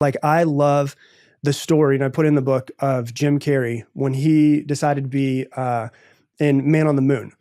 Like, I love the story, and I put in the book, of Jim Carrey when he decided to be in Man on the Moon.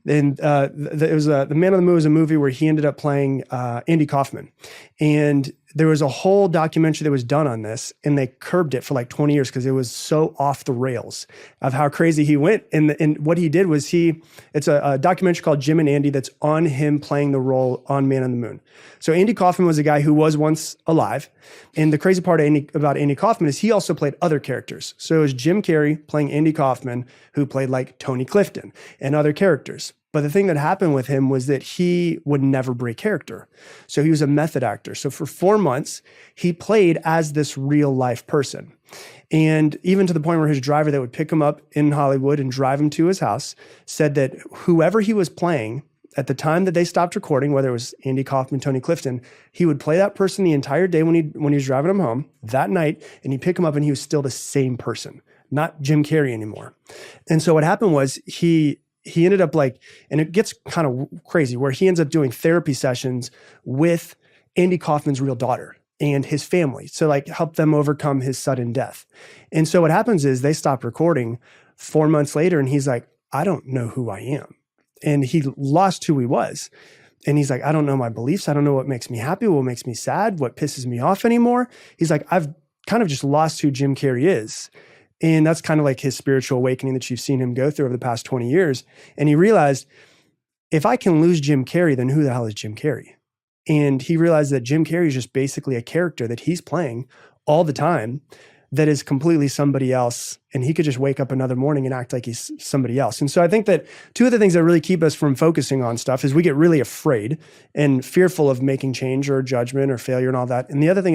And it was the Man on the Moon was a movie where he ended up playing Andy Kaufman, and there was a whole documentary that was done on this, and they curbed it for like 20 years because it was so off the rails of how crazy he went. And what he did was it's a documentary called Jim and Andy that's on him playing the role on Man on the Moon. So Andy Kaufman was a guy who was once alive. And the crazy part about Andy Kaufman is he also played other characters. So it was Jim Carrey playing Andy Kaufman, who played like Tony Clifton and other characters. But the thing that happened with him was that he would never break character. So he was a method actor. So for 4 months, he played as this real life person. And even to the point where his driver that would pick him up in Hollywood and drive him to his house said that whoever he was playing at the time that they stopped recording, whether it was Andy Kaufman, Tony Clifton, he would play that person the entire day when he was driving him home that night, and he'd pick him up and he was still the same person, not Jim Carrey anymore. And so what happened was he ended up and it gets kind of crazy, where he ends up doing therapy sessions with Andy Kaufman's real daughter and his family to help them overcome his sudden death. And so what happens is they stopped recording 4 months later, and he's like, I don't know who I am. And he lost who he was. And he's like, I don't know my beliefs. I don't know what makes me happy, what makes me sad, what pisses me off anymore. He's like, I've kind of just lost who Jim Carrey is. And that's kind of like his spiritual awakening that you've seen him go through over the past 20 years. And he realized, if I can lose Jim Carrey, then who the hell is Jim Carrey? And he realized that Jim Carrey is just basically a character that he's playing all the time that is completely somebody else. And he could just wake up another morning and act like he's somebody else. And so I think that two of the things that really keep us from focusing on stuff is we get really afraid and fearful of making change or judgment or failure and all that. And the other thing